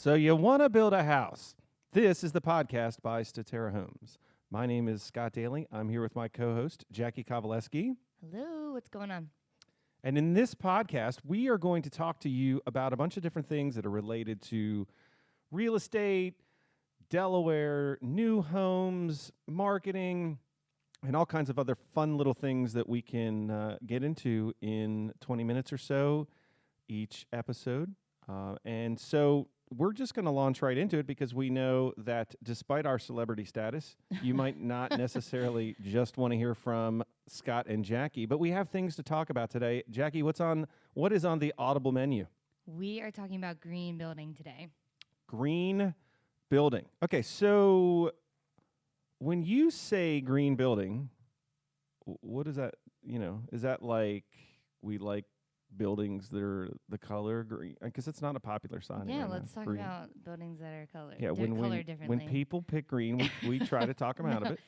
So you want to build a house. This is the podcast by Statera Homes. My name is Scott Daly. I'm here with my co-host, Jackie Kovaleski. Hello, what's going on? And in this podcast, we are going to talk to you about a bunch of different things that are related to real estate, Delaware, new homes, marketing, and all kinds of other fun little things that we can get into in 20 minutes or so each episode. And so we're just going to launch right into it because we know that despite our celebrity status, you might not necessarily just want to hear from Scott and Jackie, but we have things to talk about today. Jackie, what is on the Audible menu? We are talking about green building today. Green building. Okay, so when you say green building, what is that? Is that like we like buildings that are the color green? Because it's not a popular sign. Yeah, right let's now. talk green. about buildings that are colored. Yeah, colored differently. when people pick green, we try to talk them out of it.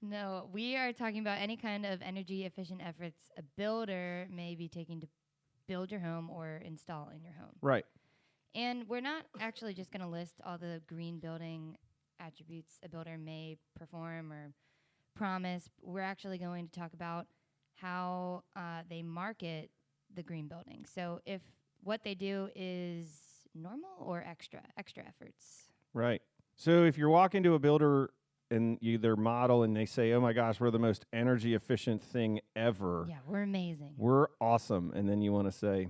No, we are talking about any kind of energy efficient efforts a builder may be taking to build your home or install in your home. Right. And we're not actually just going to list all the green building attributes a builder may perform or promise. We're actually going to talk about how they market the green building. So if what they do is normal or extra efforts. Right. So if you're walking to a builder and their model and they say, oh my gosh, we're the most energy efficient thing ever. Yeah, we're amazing. We're awesome. And then you want to say,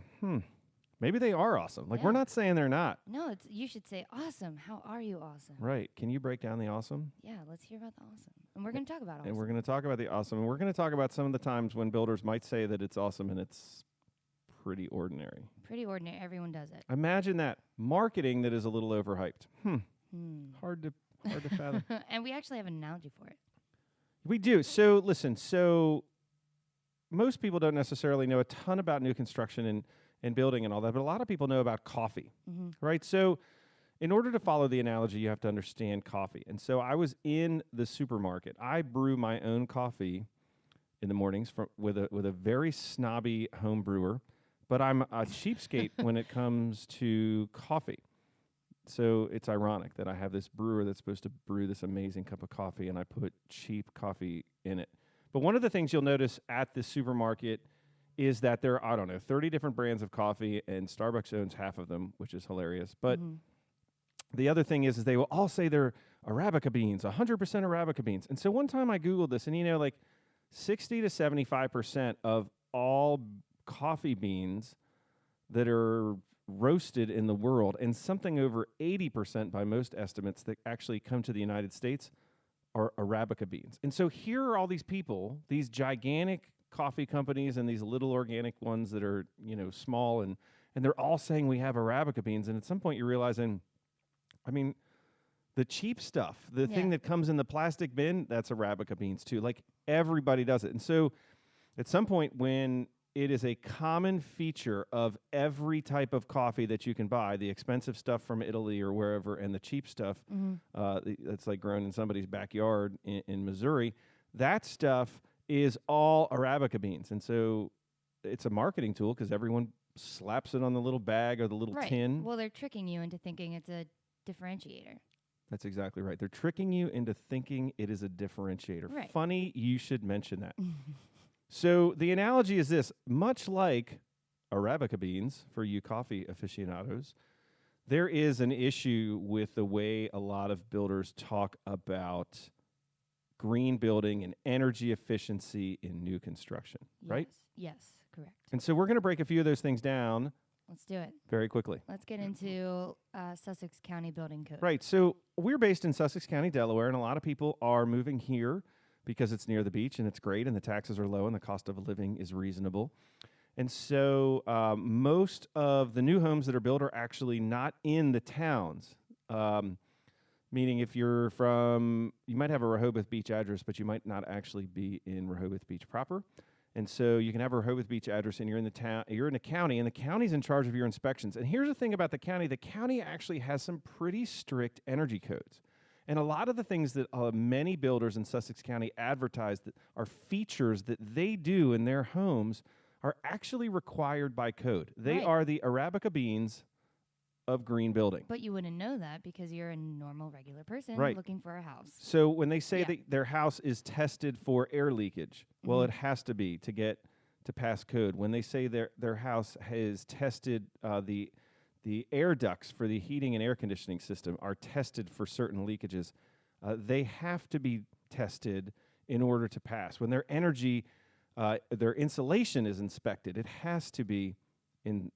maybe they are awesome. Like, we're not saying they're not. No, you should say awesome. How are you awesome? Right. Can you break down the awesome? Yeah, let's hear about the awesome. And we're going to talk about awesome. And we're going to talk about the awesome. And we're going to talk about some of the times when builders might say that it's awesome and it's pretty ordinary. Pretty ordinary. Everyone does it. Imagine that. Marketing that is a little overhyped. Hard to fathom. And we actually have an analogy for it. We do. So listen, most people don't necessarily know a ton about new construction and building and all that, but a lot of people know about coffee, right? So in order to follow the analogy, you have to understand coffee. And so I was in the supermarket. I brew my own coffee in the mornings with a very snobby home brewer, but I'm a cheapskate when it comes to coffee. So it's ironic that I have this brewer that's supposed to brew this amazing cup of coffee, and I put cheap coffee in it. But one of the things you'll notice at the supermarket is that there are, 30 different brands of coffee, and Starbucks owns half of them, which is hilarious. But the other thing is they will all say they're Arabica beans, 100% Arabica beans. And so one time I Googled this, and like 60 to 75% of all coffee beans that are roasted in the world, and something over 80% by most estimates that actually come to the United States, are Arabica beans. And so here are all these people, these gigantic coffee companies and these little organic ones that are, small, and they're all saying we have Arabica beans. And at some point you're realizing, the cheap stuff, the thing that comes in the plastic bin, that's Arabica beans too. Like, everybody does it. And so at some point, when it is a common feature of every type of coffee that you can buy, the expensive stuff from Italy or wherever, and the cheap stuff that's like grown in somebody's backyard in Missouri, that stuff is all Arabica beans. And so it's a marketing tool because everyone slaps it on the little bag or the little tin. Well, they're tricking you into thinking it's a differentiator. That's exactly right. They're tricking you into thinking it is a differentiator. Right. Funny you should mention that. So the analogy is this: much like Arabica beans for you coffee aficionados, there is an issue with the way a lot of builders talk about green building and energy efficiency in new construction, right? Yes, correct. And so we're going to break a few of those things down. Let's do it. Very quickly. Let's get into Sussex County Building Code. Right. So we're based in Sussex County, Delaware, and a lot of people are moving here because it's near the beach and it's great and the taxes are low and the cost of living is reasonable. And so most of the new homes that are built are actually not in the towns, meaning if you're you might have a Rehoboth Beach address, but you might not actually be in Rehoboth Beach proper. And so you can have a Rehoboth Beach address and you're in the county, and the county's in charge of your inspections. And here's the thing about the county actually has some pretty strict energy codes. And a lot of the things that many builders in Sussex County advertise that are features that they do in their homes are actually required by code. They are the Arabica beans of green building. But you wouldn't know that because you're a normal, regular person Right. looking for a house. So when they say Yeah. that their house is tested for air leakage, well, it has to be to get to pass code. When they say their house has tested the air ducts for the heating and air conditioning system are tested for certain leakages, they have to be tested in order to pass. When their energy, their insulation is inspected, it has to be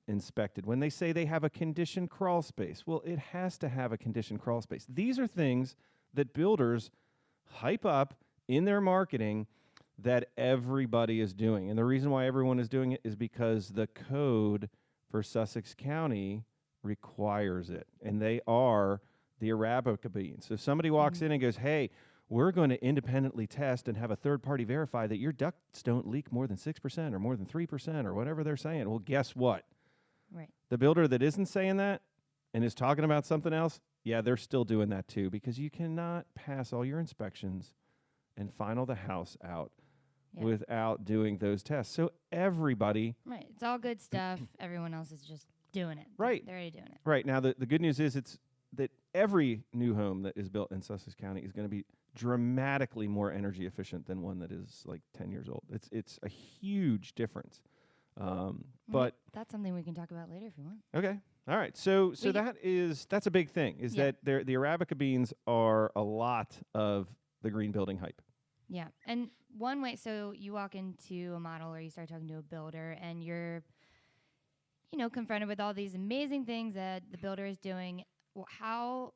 inspected. When they say they have a conditioned crawl space, well, it has to have a conditioned crawl space. These are things that builders hype up in their marketing that everybody is doing. And the reason why everyone is doing it is because the code for Sussex County requires it. And they are the Arabica Beans. So if somebody walks in and goes, hey, we're going to independently test and have a third party verify that your ducts don't leak more than 6% or more than 3% or whatever they're saying. Well, guess what? Right. The builder that isn't saying that and is talking about something else, yeah, they're still doing that too, because you cannot pass all your inspections and final the house out without doing those tests. So everybody... Right. It's all good stuff. Everyone else is just doing it. Right. They're already doing it. Right. Now, the good news is it's that every new home that is built in Sussex County is going to be dramatically more energy efficient than one that is like 10 years old. It's a huge difference. But that's something we can talk about later if you want. okay. All right. So that's a big thing, is that the Arabica beans are a lot of the green building hype. Yeah. And one way, so you walk into a model or you start talking to a builder and you're, confronted with all these amazing things that the builder is doing. Well, how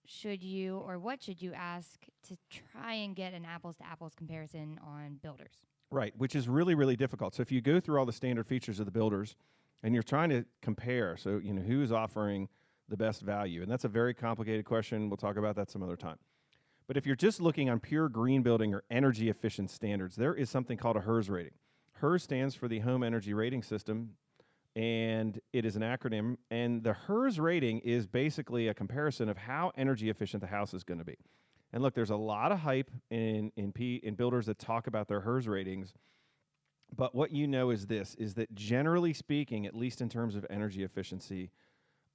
should you or what should you ask to try and get an apples to apples comparison on builders? Right, which is really, really difficult. So if you go through all the standard features of the builders and you're trying to compare, so who's offering the best value, and that's a very complicated question. We'll talk about that some other time. But if you're just looking on pure green building or energy efficient standards, there is something called a HERS rating. HERS stands for the Home Energy Rating System, and it is an acronym. And the HERS rating is basically a comparison of how energy efficient the house is going to be. And look, there's a lot of hype in builders that talk about their HERS ratings. But what is this, is that generally speaking, at least in terms of energy efficiency,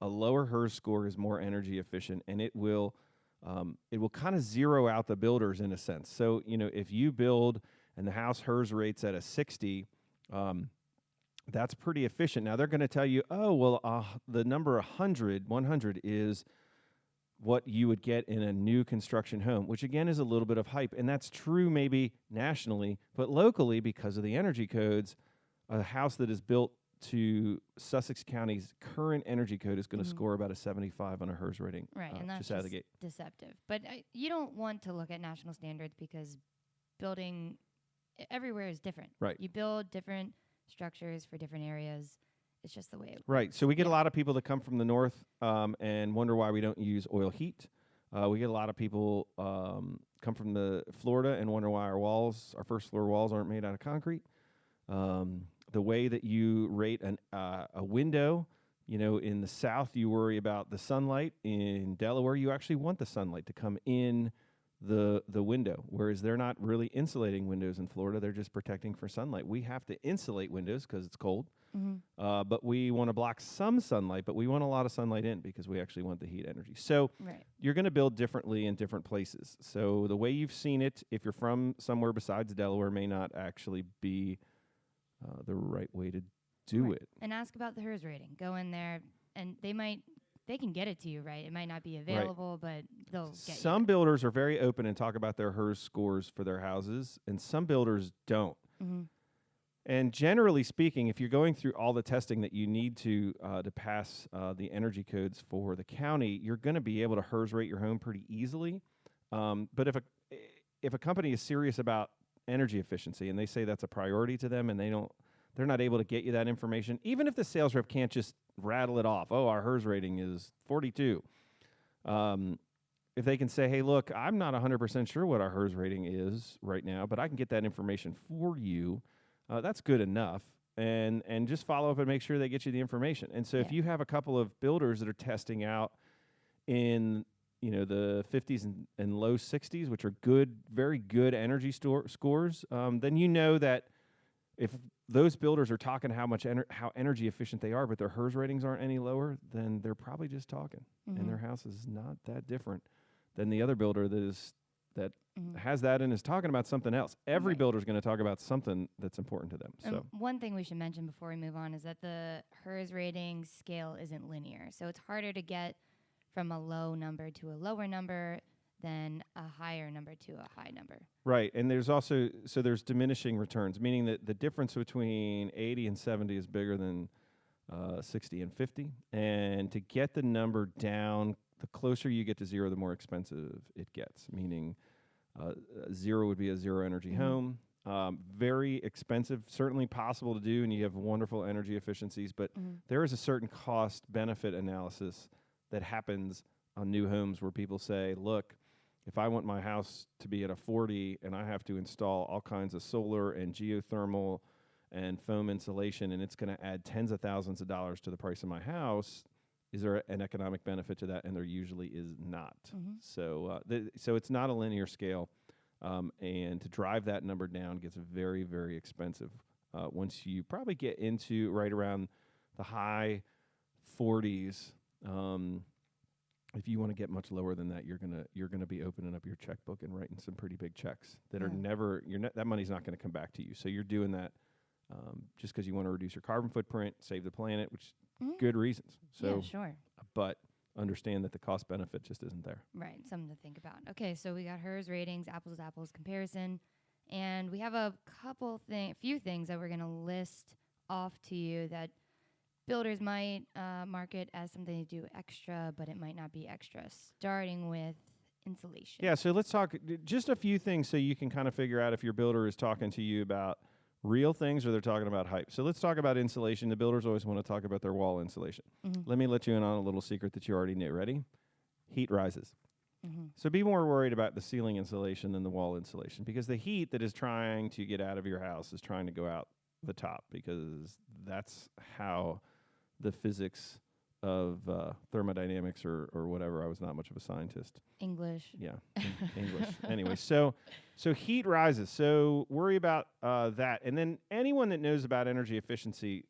a lower HERS score is more energy efficient, and it will kind of zero out the builders in a sense. So, if you build and the house HERS rates at a 60, that's pretty efficient. Now, they're going to tell you, the number 100 is what you would get in a new construction home, which again is a little bit of hype. And that's true maybe nationally, but locally, because of the energy codes, a house that is built to Sussex County's current energy code is going to score about a 75 on a HERS rating. Right, and that's just out of the gate. Deceptive. But you don't want to look at national standards because building everywhere is different. Right. You build different structures for different areas. It's just the way it works. Right. So we get a lot of people that come from the north and wonder why we don't use oil heat. We get a lot of people come from the Florida and wonder why our first floor walls aren't made out of concrete. The way that you rate a window, in the south, you worry about the sunlight. In Delaware, you actually want the sunlight to come in the window, whereas they're not really insulating windows in Florida. They're just protecting for sunlight. We have to insulate windows because it's cold, but we want to block some sunlight, but we want a lot of sunlight in because we actually want the heat energy. So you're going to build differently in different places. So the way you've seen it, if you're from somewhere besides Delaware, may not actually be the right way to do it. And ask about the HERS rating. Go in there, and they can get it to you, right? It might not be available, but they'll get Some builders are very open and talk about their HERS scores for their houses, and some builders don't. And generally speaking, if you're going through all the testing that you need to pass the energy codes for the county, you're going to be able to HERS rate your home pretty easily. But if a company is serious about energy efficiency and they say that's a priority to them, and they're not able to get you that information, even if the sales rep can't just rattle it off, our HERS rating is 42. If they can say, hey, look, I'm not 100% sure what our HERS rating is right now, but I can get that information for you, that's good enough. And just follow up and make sure they get you the information. And so if you have a couple of builders that are testing out in the 50s and low 60s, which are good, very good energy scores, then that if those builders are talking how energy efficient they are, but their HERS ratings aren't any lower, then they're probably just talking, and their house is not that different than the other builder that has that and is talking about something else. Every builder is going to talk about something that's important to them. So one thing we should mention before we move on is that the HERS rating scale isn't linear, so it's harder to get from a low number to a lower number than a higher number to a high number. Right, and there's also there's diminishing returns, meaning that the difference between 80 and 70 is bigger than 60 and 50. And to get the number down, the closer you get to zero, the more expensive it gets. Meaning, zero would be a zero energy home. Very expensive, certainly possible to do, and you have wonderful energy efficiencies. But there is a certain cost benefit analysis that happens on new homes where people say, look, if I want my house to be at a 40 and I have to install all kinds of solar and geothermal and foam insulation, and it's going to add tens of thousands of dollars to the price of my house, is there an economic benefit to that? And there usually is not. So it's not a linear scale, and to drive that number down gets very, very expensive. Once you probably get into right around the high 40s, if you want to get much lower than that, you're gonna be opening up your checkbook and writing some pretty big checks that are never that money's not going to come back to you. So you're doing that just because you want to reduce your carbon footprint, save the planet, which good reasons. So sure. But understand that the cost benefit just isn't there. Right, something to think about. Okay, so we got HERS ratings, apples to apples comparison, and we have a few things that we're going to list off to you that builders might market as something to do extra, but it might not be extra, starting with insulation. Yeah, so let's talk just a few things so you can kind of figure out if your builder is talking to you about real things or they're talking about hype. So let's talk about insulation. The builders always want to talk about their wall insulation. Let me let you in on a little secret that you already knew. Ready? Heat rises. So be more worried about the ceiling insulation than the wall insulation, because the heat that is trying to get out of your house is trying to go out the top, because that's how the physics of thermodynamics or whatever. I was not much of a scientist. English. Yeah, English. Anyway, so heat rises. So worry about that. And then anyone that knows about energy efficiency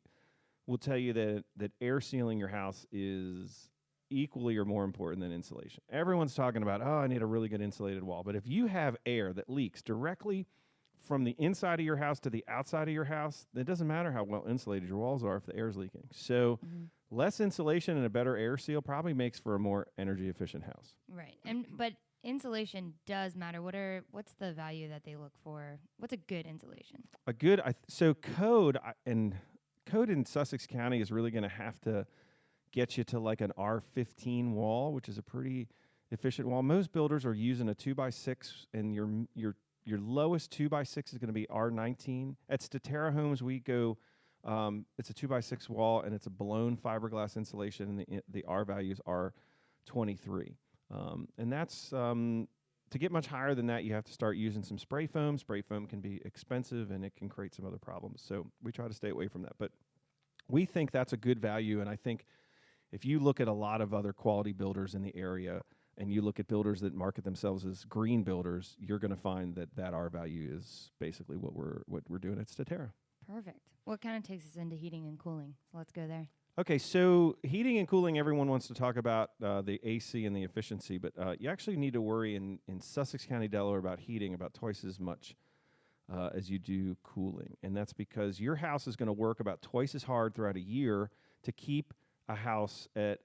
will tell you that air sealing your house is equally or more important than insulation. Everyone's talking about, I need a really good insulated wall. But if you have air that leaks directly from the inside of your house to the outside of your house, it doesn't matter how well insulated your walls are if the air is leaking. So less insulation and a better air seal probably makes for a more energy efficient house. Right. But insulation does matter. What's the value that they look for? What's a good insulation? Code in Sussex County is really going to have to get you to like an R15 wall, which is a pretty efficient wall. Most builders are using a 2x6, and your lowest 2x6 is going to be R19. At Statera Homes, we go, it's a 2x6 wall, and it's a blown fiberglass insulation, and the R values are 23. And that's, to get much higher than that, you have to start using some spray foam. Spray foam can be expensive, and it can create some other problems. So we try to stay away from that. But we think that's a good value, and I think if you look at a lot of other quality builders in the area, and you look at builders that market themselves as green builders, you're going to find that R value is basically what we're doing at Statera. Perfect. What kind of takes us into heating and cooling? So let's go there. Okay, so heating and cooling, everyone wants to talk about the AC and the efficiency, but you actually need to worry in Sussex County, Delaware, about heating about twice as much as you do cooling. And that's because your house is going to work about twice as hard throughout a year to keep a house at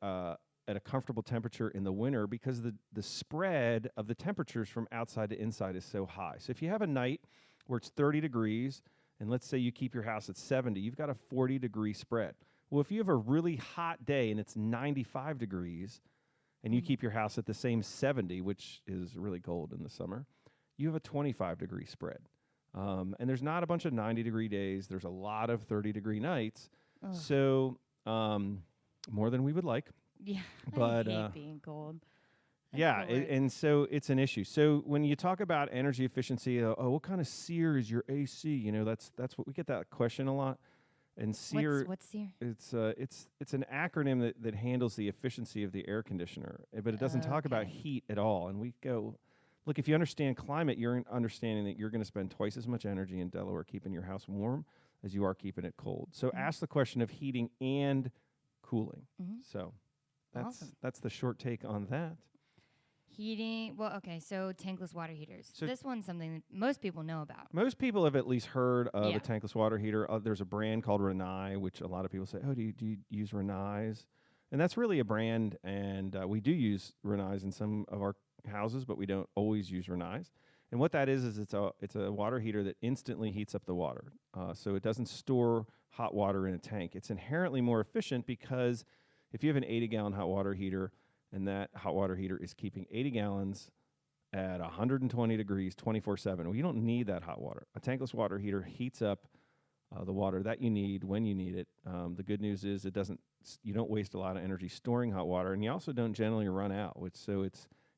a comfortable temperature in the winter, because the spread of the temperatures from outside to inside is so high. So if you have a night where it's 30 degrees, and let's say you keep your house at 70, you've got a 40-degree spread. Well, if you have a really hot day and it's 95 degrees, and you keep your house at the same 70, which is really cold in the summer, you have a 25-degree spread. And there's not a bunch of 90-degree days. There's a lot of 30-degree nights. Ugh. So more than we would like. Yeah, but I hate being cold. And so it's an issue. So when you talk about energy efficiency, what kind of SEER is your AC? You know, that's what we get that question a lot. And SEER, what's SEER? It's an acronym that handles the efficiency of the air conditioner, but it doesn't talk about heat at all. And we go, look, if you understand climate, you're understanding that you're going to spend twice as much energy in Delaware keeping your house warm as you are keeping it cold. So ask the question of heating and cooling. So that's the short take on that. Heating, well, okay, so tankless water heaters. So this one's something that most people know about. Most people have at least heard of a tankless water heater. There's a brand called Rinnai, which a lot of people say, oh, do you use Rinnais? And that's really a brand, and we do use Rinnais in some of our houses, but we don't always use Rinnais. And what that is it's a water heater that instantly heats up the water. So it doesn't store hot water in a tank. It's inherently more efficient because if you have an 80-gallon hot water heater, and that hot water heater is keeping 80 gallons at 120 degrees 24/7. Well, you don't need that hot water. A tankless water heater heats up the water that you need when you need it. The good news is you don't waste a lot of energy storing hot water, and you also don't generally run out.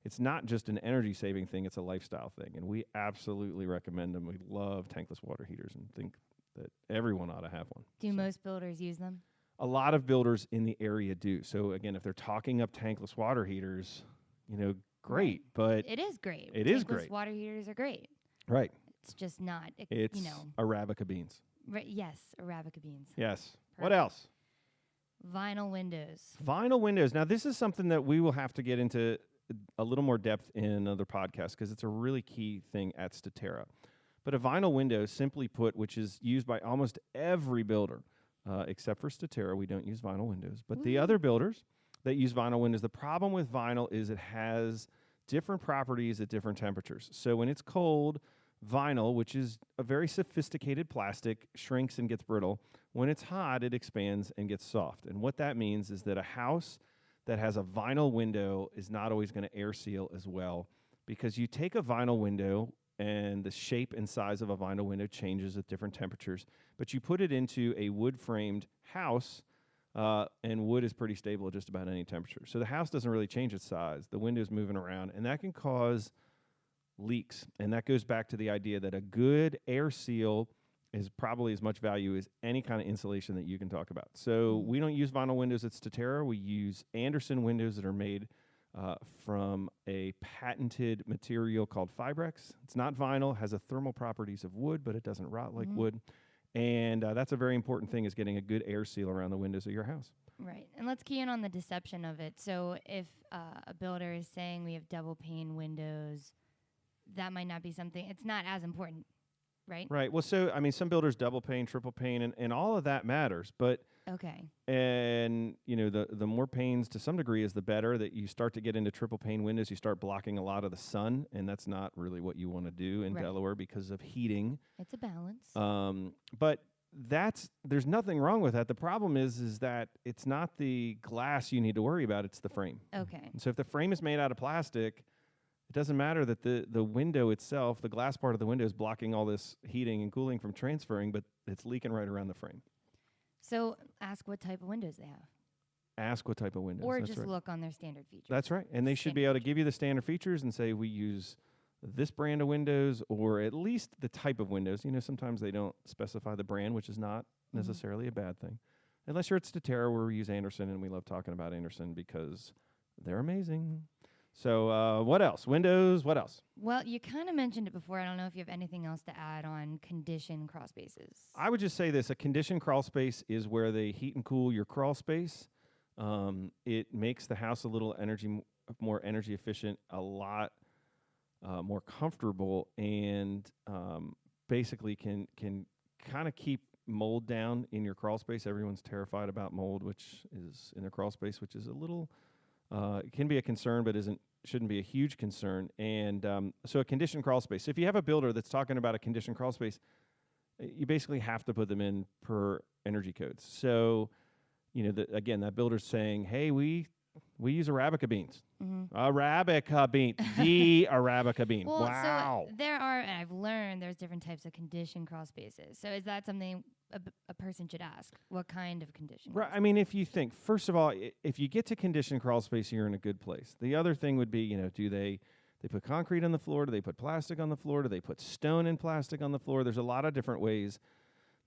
It's not just an energy-saving thing, it's a lifestyle thing, and we absolutely recommend them. We love tankless water heaters and think that everyone ought to have one. Do most builders use them? A lot of builders in the area do. So again, if they're talking up tankless water heaters, great. But it is great. It is great. Tankless water heaters are great. Right. It's just not. It's Arabica beans. Right. Yes, Arabica beans. Yes. Perfect. What else? Vinyl windows. Vinyl windows. Now, this is something that we will have to get into a little more depth in another podcast because it's a really key thing at Statera. But a vinyl window, simply put, which is used by almost every builder, except for Statera, we don't use vinyl windows. But the other builders that use vinyl windows, the problem with vinyl is it has different properties at different temperatures. So when it's cold, vinyl, which is a very sophisticated plastic, shrinks and gets brittle. When it's hot, it expands and gets soft. And what that means is that a house that has a vinyl window is not always going to air seal as well, because you take a vinyl window and the shape and size of a vinyl window changes at different temperatures. But you put it into a wood-framed house, and wood is pretty stable at just about any temperature. So the house doesn't really change its size. The window's moving around, and that can cause leaks. And that goes back to the idea that a good air seal is probably as much value as any kind of insulation that you can talk about. So we don't use vinyl windows at Statera. We use Anderson windows that are made from a patented material called Fibrex. It's not vinyl, has the thermal properties of wood, but it doesn't rot like wood. And that's a very important thing, is getting a good air seal around the windows of your house. Right. And let's key in on the deception of it. So if a builder is saying we have double pane windows, that might not be something, it's not as important, right? Right. Well, so, I mean, some builders double pane, triple pane, and all of that matters, but okay. And, the more panes to some degree is the better. That you start to get into triple pane windows, you start blocking a lot of the sun, and that's not really what you want to do in Delaware because of heating. It's a balance. But there's nothing wrong with that. The problem is that it's not the glass you need to worry about, it's the frame. Okay. And so if the frame is made out of plastic, it doesn't matter that the window itself, the glass part of the window, is blocking all this heating and cooling from transferring, but it's leaking right around the frame. So ask what type of windows they have. Ask what type of windows. Or that's just right. look on their standard features. That's right. And they should be able to give you the standard features and say, we use this brand of windows, or at least the type of windows. Sometimes they don't specify the brand, which is not necessarily a bad thing. Unless you're at Statera, where we use Anderson, and we love talking about Anderson because they're amazing. So what else? Windows, what else? Well, you kind of mentioned it before. I don't know if you have anything else to add on conditioned crawl spaces. I would just say this. A conditioned crawl space is where they heat and cool your crawl space. It makes the house a little more energy efficient, a lot more comfortable, and basically can kind of keep mold down in your crawl space. Everyone's terrified about mold, which is in their crawl space, which is a little... it can be a concern, but shouldn't be a huge concern. And so a conditioned crawl space. If you have a builder that's talking about a conditioned crawl space, you basically have to put them in per energy codes. So, again, that builder's saying, hey, we use Arabica beans. Arabica bean. The Arabica bean. Well, wow. So and I've learned there's different types of conditioned crawl spaces. So is that something a person should ask? What kind of condition? Right. I mean, if you think, first of all, if you get to conditioned crawl space, you're in a good place. The other thing would be, do they put concrete on the floor? Do they put plastic on the floor? Do they put stone and plastic on the floor? There's a lot of different ways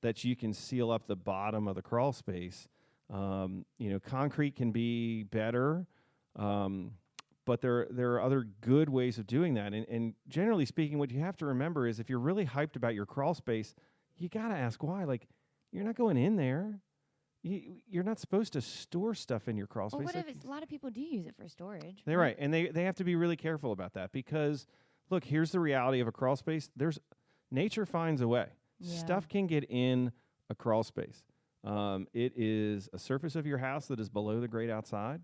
that you can seal up the bottom of the crawl space. Concrete can be better, but there are other good ways of doing that. And generally speaking, what you have to remember is if you're really hyped about your crawl space, you got to ask why. Like, you're not going in there. You're not supposed to store stuff in your crawl Well, space. what if a lot of people do use it for storage? They're right. And they have to be really careful about that because, look, here's the reality of a crawl space. Nature finds a way. Yeah. Stuff can get in a crawl space. It is a surface of your house that is below the grade outside,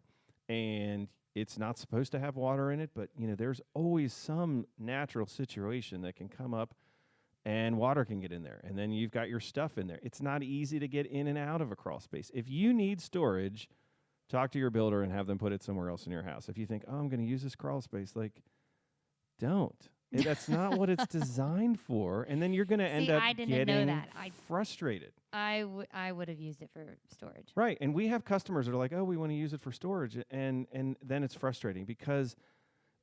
and it's not supposed to have water in it, but there's always some natural situation that can come up and water can get in there, and then you've got your stuff in there. It's not easy to get in and out of a crawl space. If you need storage, talk to your builder and have them put it somewhere else in your house. If you think, I'm going to use this crawl space, don't. That's not what it's designed for, and then you're going to end up getting frustrated. I would have used it for storage. Right, and we have customers that are like, we want to use it for storage, and then it's frustrating because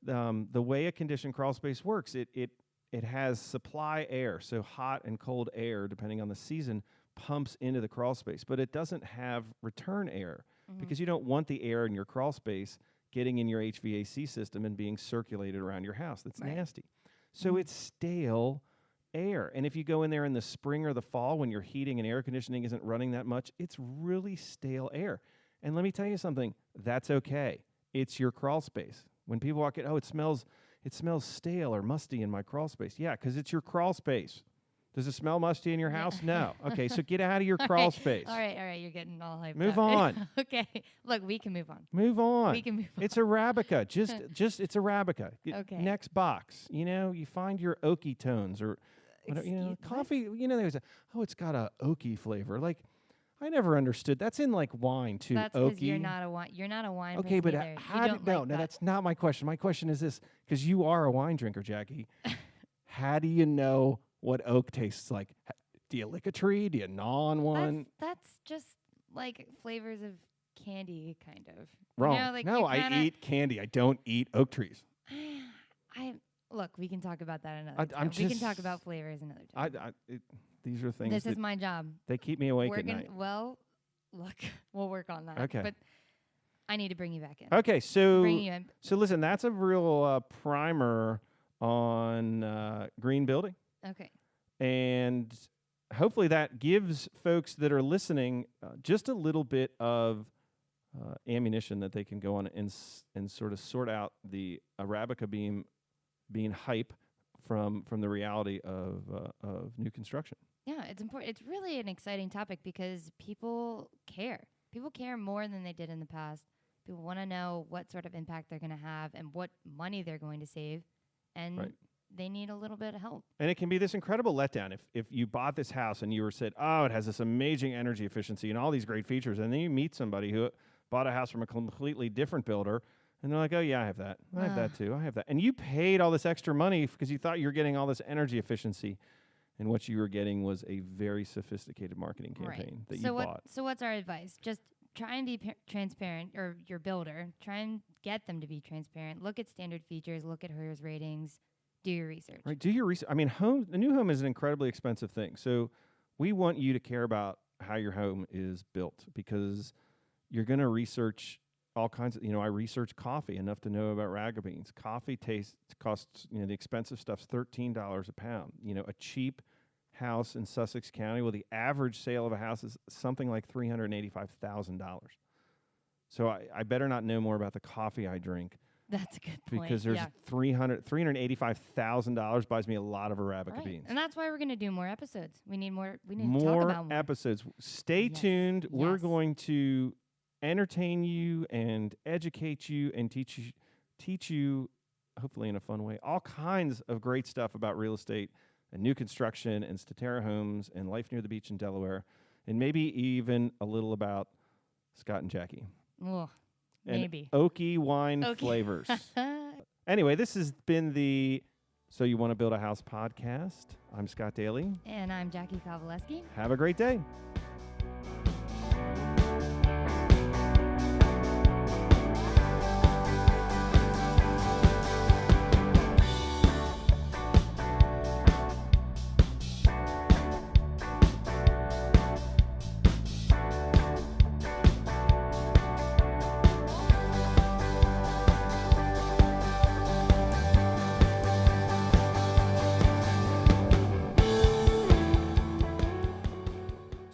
the way a conditioned crawl space works, it has supply air, so hot and cold air, depending on the season, pumps into the crawl space, but it doesn't have return air because you don't want the air in your crawl space getting in your HVAC system and being circulated around your house. That's nasty. So it's stale air. And if you go in there in the spring or the fall when your heating and air conditioning isn't running that much, it's really stale air. And let me tell you something, that's okay. It's your crawl space. When people walk in, it smells stale or musty in my crawl space. Yeah, because it's your crawl space. Does it smell musty in your house? No. Okay, so get out of your crawl space. All right, you're getting all hyped Move up. on. Okay, look, we can move on. Move on. We can move on. It's Arabica. Just it's Arabica. Okay. Next box. You find your oaky tones or coffee. There's it's got a oaky flavor. Like I never understood. That's in like wine too. That's because because you're not a wine. Okay, but either. no, that's not my question. My question is this: because you are a wine drinker, Jackie. How do you know what oak tastes like? Do you lick a tree? Do you gnaw on one? That's just like flavors of candy, kind of. Wrong. No, I eat candy. I don't eat oak trees. Look, we can talk about that another time. We can talk about flavors another time. These are things. This is my job. They keep me awake at night. Well, look, we'll work on that. Okay. But I need to bring you back in. Okay, so Bring you in. So listen, that's a real primer on green building. Okay. And hopefully that gives folks that are listening just a little bit of ammunition that they can go on and sort of sort out the Arabica bean hype from the reality of new construction. Yeah, it's important. It's really an exciting topic because people care. People care more than they did in the past. People want to know what sort of impact they're going to have and what money they're going to save. And they need a little bit of help. And it can be this incredible letdown if you bought this house and you were said, it has this amazing energy efficiency and all these great features. And then you meet somebody who bought a house from a completely different builder. And they're like, oh, yeah, I have that. I have that, too. I have that. And you paid all this extra money because you thought you were getting all this energy efficiency. And what you were getting was a very sophisticated marketing campaign that you bought. So what's our advice? Just try and be transparent, or your builder. Try and get them to be transparent. Look at standard features. Look at HERS ratings. Do your research. Right. Do your research. I mean, the new home is an incredibly expensive thing. So we want you to care about how your home is built because you're going to research all kinds of, I research coffee enough to know about Arabica beans. Coffee costs, the expensive stuff's $13 a pound. A cheap house in Sussex County, well, the average sale of a house is something like $385,000. So I better not know more about the coffee I drink. That's a good point. Because there's $385,000 buys me a lot of Arabica beans. And that's why we're going to do more episodes. We need to talk about more episodes. Stay tuned. Yes. We're going to entertain you and educate you and teach you, hopefully in a fun way, all kinds of great stuff about real estate and new construction and Statera homes and life near the beach in Delaware, and maybe even a little about Scott and Jackie. Oh, and maybe. Oaky wine flavors. Anyway, this has been the So You Want to Build a House podcast. I'm Scott Daly. And I'm Jackie Kowaleski. Have a great day.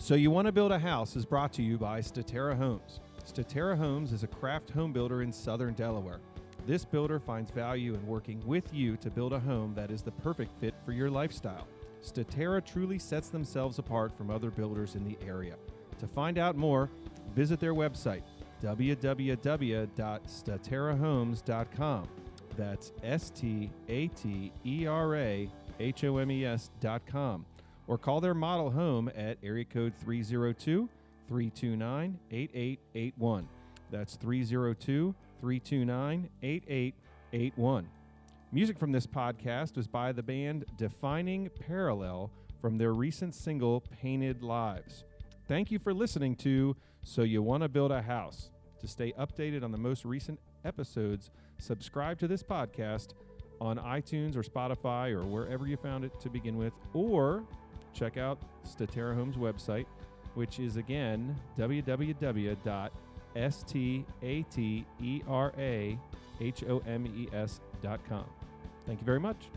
So You Want to Build a House is brought to you by Statera Homes. Statera Homes is a craft home builder in southern Delaware. This builder finds value in working with you to build a home that is the perfect fit for your lifestyle. Statera truly sets themselves apart from other builders in the area. To find out more, visit their website, www.staterahomes.com. That's STATERAHOMES.com. Or call their model home at area code 302-329-8881. That's 302-329-8881. Music from this podcast was by the band Defining Parallel from their recent single, Painted Lives. Thank you for listening to So You Want to Build a House. To stay updated on the most recent episodes, subscribe to this podcast on iTunes or Spotify or wherever you found it to begin with, or check out Statera Homes' website, which is again www.staterahomes.com. Thank you very much.